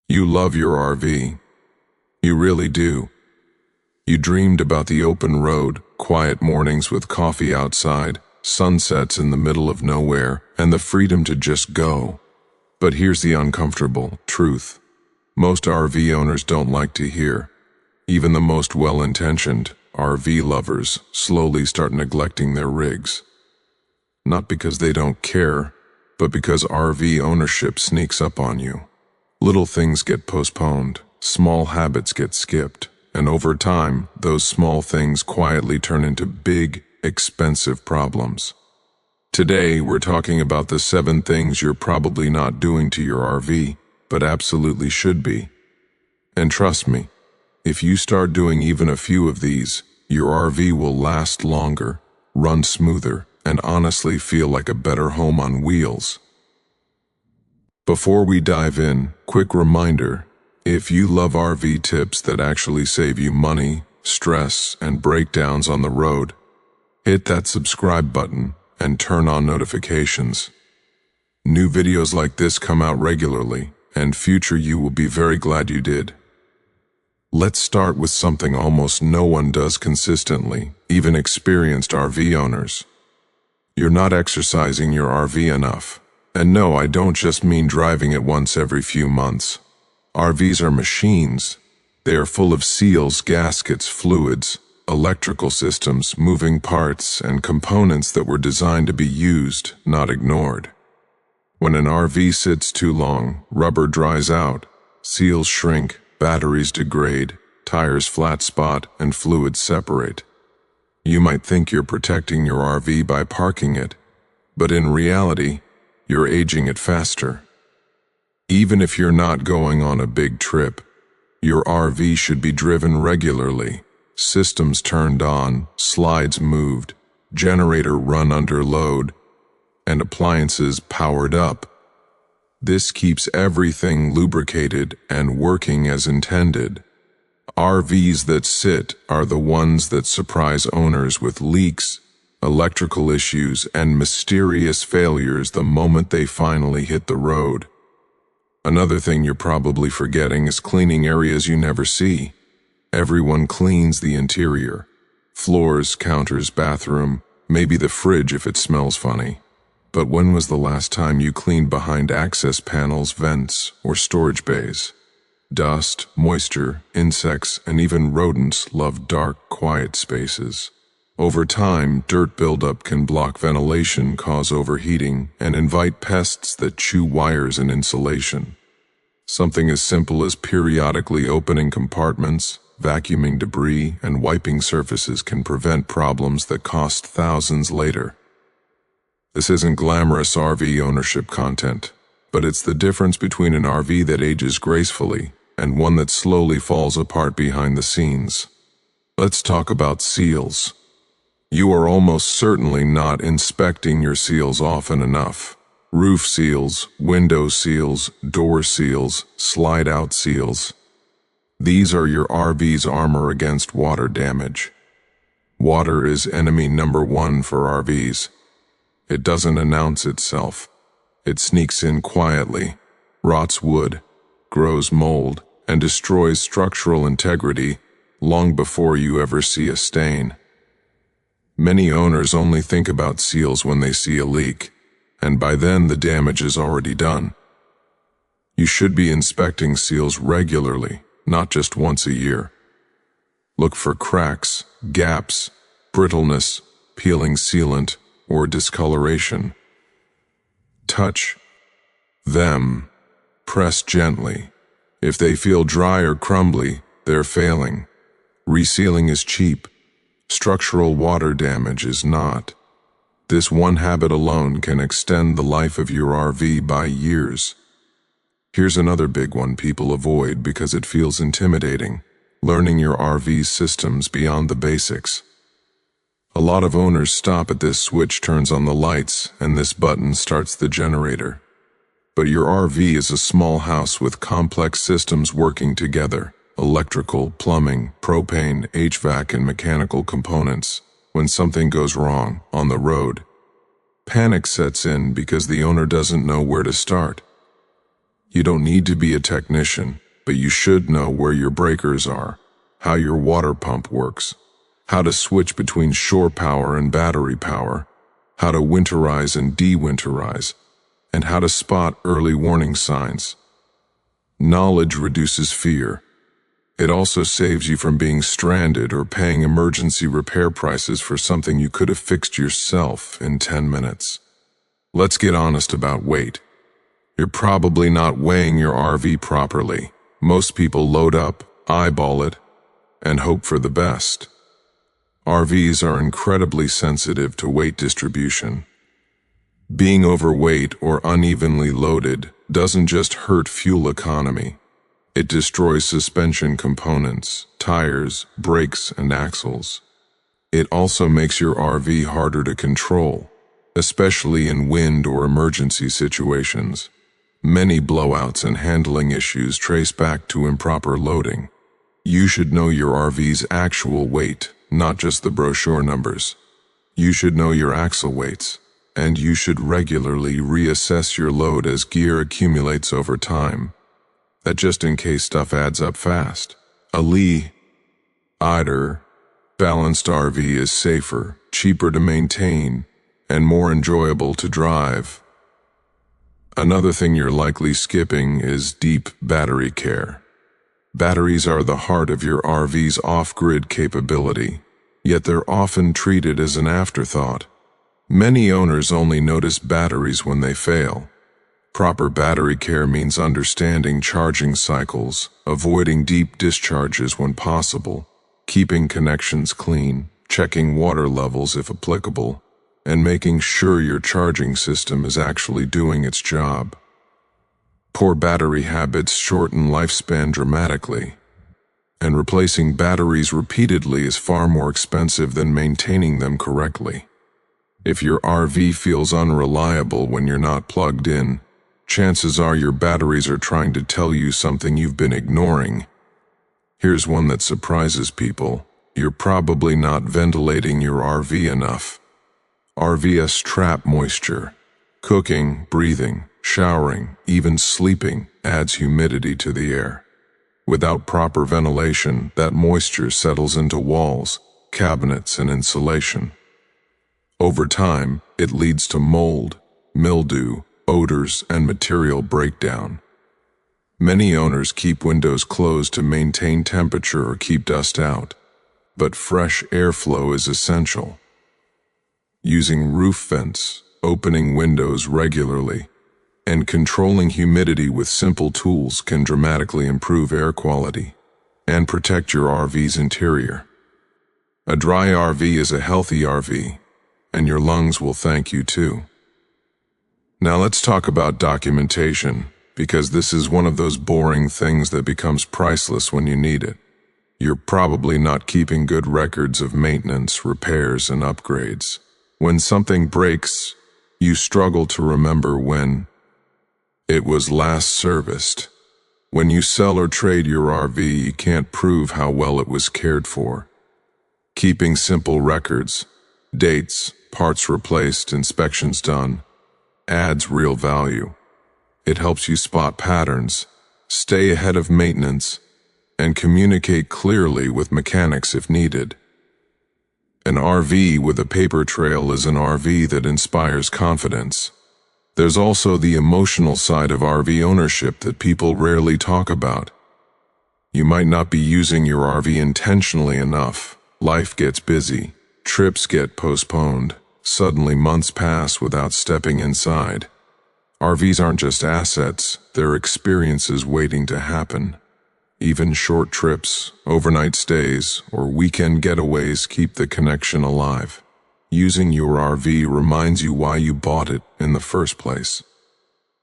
You love your RV. You really do. You dreamed about the open road, quiet mornings with coffee outside, sunsets in the middle of nowhere, and the freedom to just go. But here's the uncomfortable truth. Most RV owners don't like to hear. Even the most well-intentioned RV lovers slowly start neglecting their rigs. Not because they don't care, but because RV ownership sneaks up on you. Little things get postponed, small habits get skipped, and over time, those small things quietly turn into big, expensive problems. Today, we're talking about the 7 things you're probably not doing to your RV, but absolutely should be. And trust me, if you start doing even a few of these, your RV will last longer, run smoother, and honestly feel like a better home on wheels. Before we dive in, quick reminder, if you love RV tips that actually save you money, stress, and breakdowns on the road, hit that subscribe button and turn on notifications. New videos like this come out regularly, and future you will be very glad you did. Let's start with something almost no one does consistently, even experienced RV owners. You're not exercising your RV enough. And no, I don't just mean driving it once every few months. RVs are machines. They are full of seals, gaskets, fluids, electrical systems, moving parts, and components that were designed to be used, not ignored. When an RV sits too long, rubber dries out, seals shrink, batteries degrade, tires flat spot, and fluids separate. You might think you're protecting your RV by parking it, but in reality, you're aging it faster. Even if you're not going on a big trip, your RV should be driven regularly, systems turned on, slides moved, generator run under load, and appliances powered up. This keeps everything lubricated and working as intended. RVs that sit are the ones that surprise owners with leaks, electrical issues, and mysterious failures the moment they finally hit the road. Another thing you're probably forgetting is cleaning areas you never see. Everyone cleans the interior. Floors, counters, bathroom, maybe the fridge if it smells funny. But when was the last time you cleaned behind access panels, vents, or storage bays? Dust, moisture, insects, and even rodents love dark, quiet spaces. Over time, dirt buildup can block ventilation, cause overheating, and invite pests that chew wires and insulation. Something as simple as periodically opening compartments, vacuuming debris, and wiping surfaces can prevent problems that cost thousands later. This isn't glamorous RV ownership content, but it's the difference between an RV that ages gracefully and one that slowly falls apart behind the scenes. Let's talk about seals. You are almost certainly not inspecting your seals often enough. Roof seals, window seals, door seals, slide-out seals. These are your RV's armor against water damage. Water is enemy number 1 for RVs. It doesn't announce itself. It sneaks in quietly, rots wood, grows mold, and destroys structural integrity long before you ever see a stain. Many owners only think about seals when they see a leak, and by then the damage is already done. You should be inspecting seals regularly, not just once a year. Look for cracks, gaps, brittleness, peeling sealant, or discoloration. Touch them. Press gently. If they feel dry or crumbly, they're failing. Resealing is cheap. Structural water damage is not. This one habit alone can extend the life of your RV by years. Here's another big one people avoid because it feels intimidating: learning your RV's systems beyond the basics. A lot of owners stop at this switch turns on the lights and this button starts the generator. But your RV is a small house with complex systems working together. Electrical, plumbing, propane, HVAC, and mechanical components. When something goes wrong on the road, panic sets in because the owner doesn't know where to start. You don't need to be a technician, but you should know where your breakers are, how your water pump works, how to switch between shore power and battery power, how to winterize and de-winterize, and how to spot early warning signs. Knowledge reduces fear. It also saves you from being stranded or paying emergency repair prices for something you could have fixed yourself in 10 minutes. Let's get honest about weight. You're probably not weighing your RV properly. Most people load up, eyeball it, and hope for the best. RVs are incredibly sensitive to weight distribution. Being overweight or unevenly loaded doesn't just hurt fuel economy. It destroys suspension components, tires, brakes, and axles. It also makes your RV harder to control, especially in wind or emergency situations. Many blowouts and handling issues trace back to improper loading. You should know your RV's actual weight, not just the brochure numbers. You should know your axle weights, and you should regularly reassess your load as gear accumulates over time. That just in case stuff adds up fast. A Lee-Eider balanced RV is safer, cheaper to maintain, and more enjoyable to drive. Another thing you're likely skipping is deep battery care. Batteries are the heart of your RV's off-grid capability, yet they're often treated as an afterthought. Many owners only notice batteries when they fail. Proper battery care means understanding charging cycles, avoiding deep discharges when possible, keeping connections clean, checking water levels if applicable, and making sure your charging system is actually doing its job. Poor battery habits shorten lifespan dramatically, and replacing batteries repeatedly is far more expensive than maintaining them correctly. If your RV feels unreliable when you're not plugged in, chances are your batteries are trying to tell you something you've been ignoring. Here's one that surprises people. You're probably not ventilating your RV enough. RVs trap moisture. Cooking, breathing, showering, even sleeping adds humidity to the air. Without proper ventilation, that moisture settles into walls, cabinets, and insulation. Over time, it leads to mold, mildew, odors, and material breakdown. Many owners keep windows closed to maintain temperature or keep dust out, but fresh airflow is essential. Using roof vents, opening windows regularly, and controlling humidity with simple tools can dramatically improve air quality and protect your RV's interior. A dry RV is a healthy RV, and your lungs will thank you too. Now let's talk about documentation, because this is one of those boring things that becomes priceless when you need it. You're probably not keeping good records of maintenance, repairs, and upgrades. When something breaks, you struggle to remember when it was last serviced. When you sell or trade your RV, you can't prove how well it was cared for. Keeping simple records, dates, parts replaced, inspections done, adds real value. It helps you spot patterns, stay ahead of maintenance, and communicate clearly with mechanics if needed. An RV with a paper trail is an RV that inspires confidence. There's also the emotional side of RV ownership that people rarely talk about. You might not be using your RV intentionally enough. Life gets busy. Trips get postponed. Suddenly months pass without stepping inside. RVs aren't just assets, they're experiences waiting to happen. Even short trips, overnight stays, or weekend getaways keep the connection alive. Using your RV reminds you why you bought it in the first place.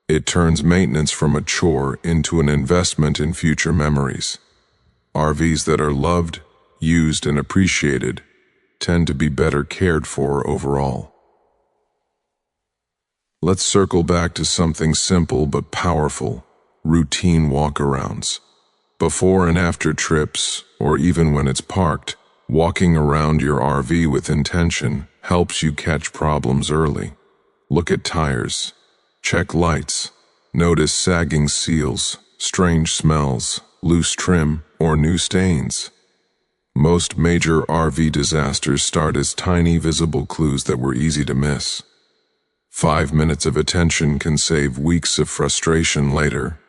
It turns maintenance from a chore into an investment in future memories. RVs that are loved, used, and appreciated tend to be better cared for overall. Let's circle back to something simple but powerful: routine walkarounds. Before and after trips, or even when it's parked, walking around your RV with intention helps you catch problems early. Look at tires, check lights, Notice sagging seals, strange smells, loose trim, or new stains. Most major RV disasters start as tiny visible clues that were easy to miss. 5 minutes of attention can save weeks of frustration later.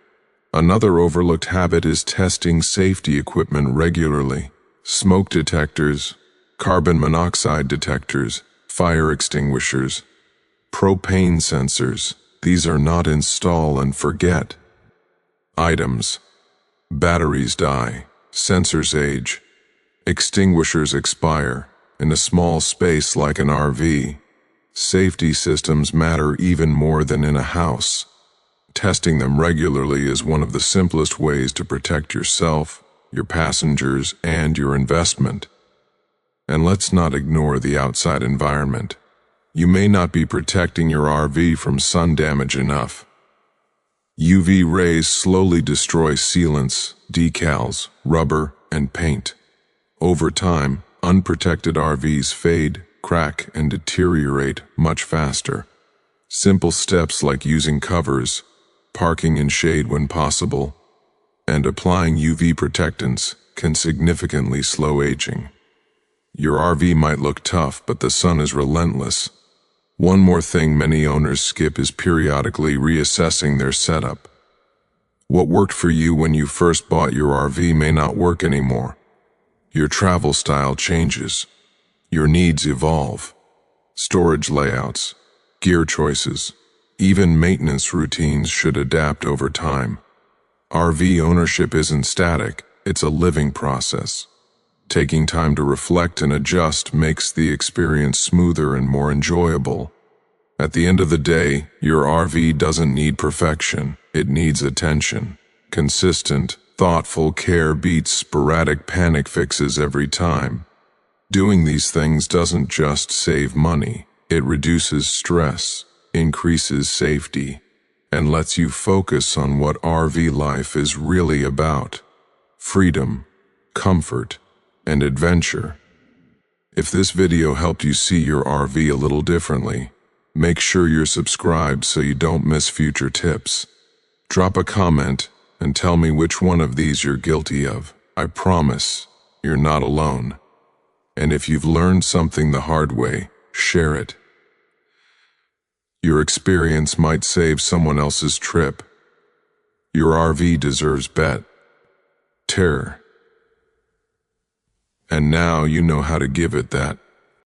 Another overlooked habit is testing safety equipment regularly. Smoke detectors, carbon monoxide detectors, fire extinguishers, propane sensors. These are not install and forget items. Batteries die, sensors age, extinguishers expire. In a small space like an RV, safety systems matter even more than in a house. Testing them regularly is one of the simplest ways to protect yourself, your passengers, and your investment. And let's not ignore the outside environment. You may not be protecting your RV from sun damage enough. UV rays slowly destroy sealants, decals, rubber, and paint. Over time, unprotected RVs fade, crack, and deteriorate much faster. Simple steps like using covers, parking in shade when possible, and applying UV protectants can significantly slow aging. Your RV might look tough, but the sun is relentless. One more thing many owners skip is periodically reassessing their setup. What worked for you when you first bought your RV may not work anymore. Your travel style changes. Your needs evolve. Storage layouts, gear choices, even maintenance routines should adapt over time. RV ownership isn't static, it's a living process. Taking time to reflect and adjust makes the experience smoother and more enjoyable. At the end of the day, your RV doesn't need perfection, it needs attention. Consistent, thoughtful care beats sporadic panic fixes every time. Doing these things doesn't just save money, it reduces stress, increases safety, and lets you focus on what RV life is really about: freedom, comfort, and adventure. If this video helped you see your RV a little differently, make sure you're subscribed so you don't miss future tips. Drop a comment and tell me which one of these you're guilty of. I promise you're not alone. And if you've learned something the hard way, share it. Your experience might save someone else's trip. Your RV deserves better. And now you know how to give it that